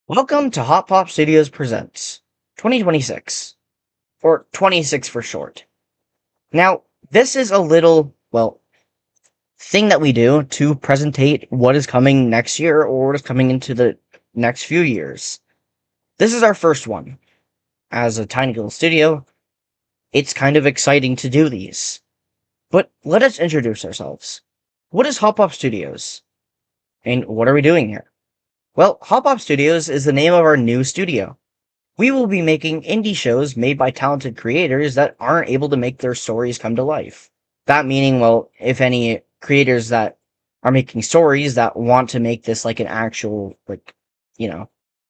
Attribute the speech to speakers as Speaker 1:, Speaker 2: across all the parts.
Speaker 1: Welcome to HopPop Studios Presents 2026, or 26 for short. Now, this is a little, thing that we do to presentate what is coming next year or what is coming into the next few years. This is our first one. As a tiny little studio, it's kind of exciting to do these. But let us introduce ourselves. What is HopPop Studios? And what are we doing here? Well, HopPop Studios is the name of our new studio. We will be making indie shows made by talented creators that aren't able to make their stories come to life. That meaning, if any creators that are making stories that want to make this like an actual,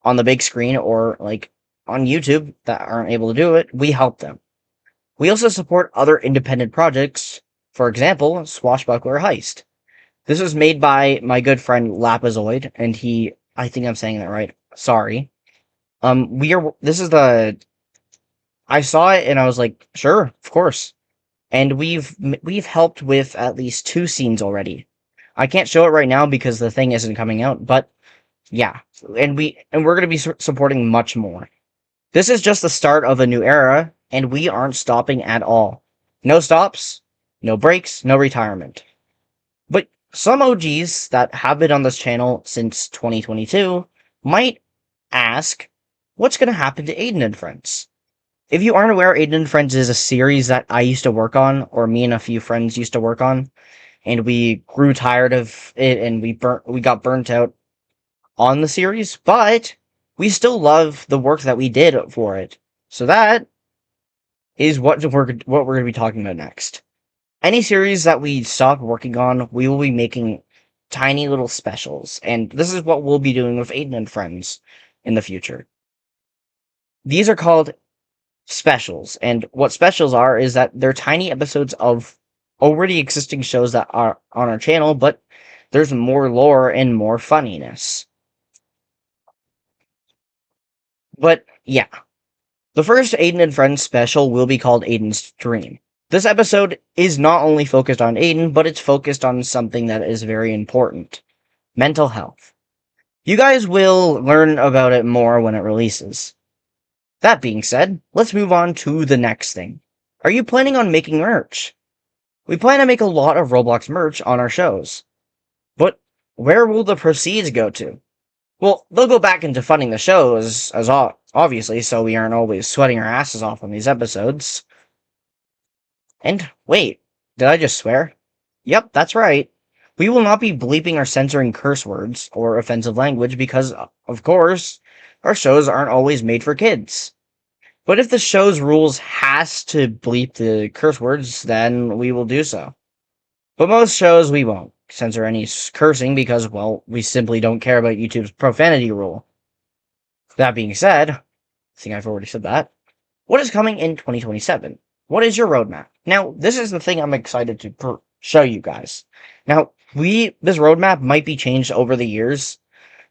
Speaker 1: on the big screen or like on YouTube that aren't able to do it, we help them. We also support other independent projects, for example, Swashbuckler Heist. This was made by my good friend Lapazoid, and I think I'm saying that right. Sorry. I saw it and I was like, sure, of course. And we've helped with at least two scenes already. I can't show it right now because the thing isn't coming out, but yeah. And we're going to be supporting much more. This is just the start of a new era, and we aren't stopping at all. No stops, no breaks, no retirement. But some OGs that have been on this channel since 2022 might ask, what's going to happen to Aiden and Friends? If you aren't aware, Aiden and Friends is a series that I used to work on, or me and a few friends used to work on, and we grew tired of it and we got burnt out on the series, but we still love the work that we did for it. So that is what we're going to be talking about next. Any series that we stop working on, we will be making tiny little specials, and this is what we'll be doing with Aiden and Friends in the future. These are called specials, and what specials are is that they're tiny episodes of already existing shows that are on our channel, but there's more lore and more funniness. But yeah, the first Aiden and Friends special will be called Aiden's Dream. This episode is not only focused on Aiden, but it's focused on something that is very important: mental health. You guys will learn about it more when it releases. That being said, let's move on to the next thing. Are you planning on making merch? We plan to make a lot of Roblox merch on our shows. But where will the proceeds go to? Well, they'll go back into funding the shows, obviously, so we aren't always sweating our asses off on these episodes. And wait, did I just swear? Yep, that's right. We will not be bleeping or censoring curse words or offensive language because, of course, our shows aren't always made for kids. But if the show's rules has to bleep the curse words, then we will do so. But most shows we won't censor any cursing because, we simply don't care about YouTube's profanity rule. That being said, I think I've already said that. What is coming in 2027? What is your roadmap? Now, this is the thing I'm excited to show you guys. Now, this roadmap might be changed over the years,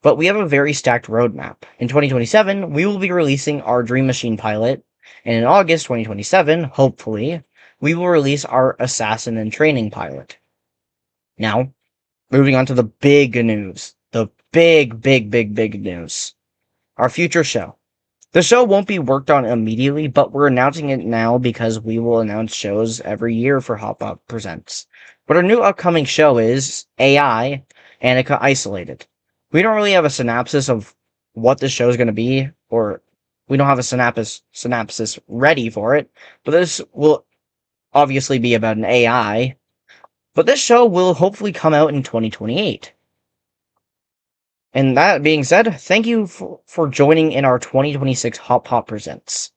Speaker 1: but we have a very stacked roadmap. In 2027, we will be releasing our Dream Machine pilot, and in August 2027, hopefully, we will release our Assassin and Training pilot. Now, moving on to the big news. The big news. Our future show. The show won't be worked on immediately, but we're announcing it now because we will announce shows every year for HopPop Presents. But our new upcoming show is AI, Annika Isolated. We don't really have a synopsis of what the show is going to be, or we don't have a synopsis ready for it, but this will obviously be about an AI. But this show will hopefully come out in 2028. And that being said, thank you for joining in our 2026 HopPop Presents.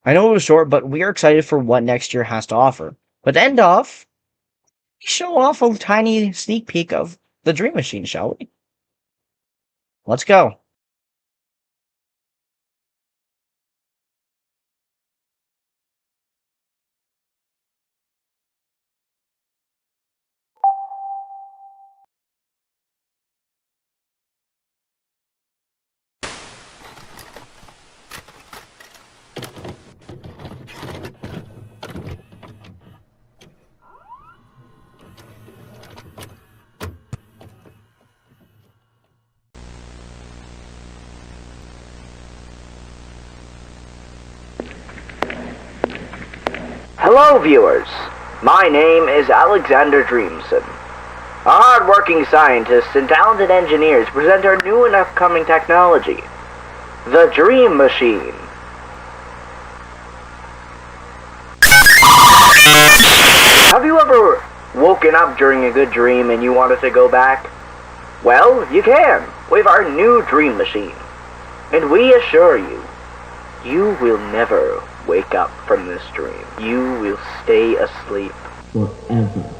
Speaker 1: I know it was short, but we are excited for what next year has to offer. But to end off, show off a tiny sneak peek of the Dream Machine, shall we? Let's go.
Speaker 2: Hello, viewers. My name is Alexander Dreamson. Our hard-working scientists and talented engineers present our new and upcoming technology, the Dream Machine. Have you ever woken up during a good dream and you wanted to go back? Well, you can with our new Dream Machine. And we assure you, you will never wake up from this dream. You will stay asleep forever.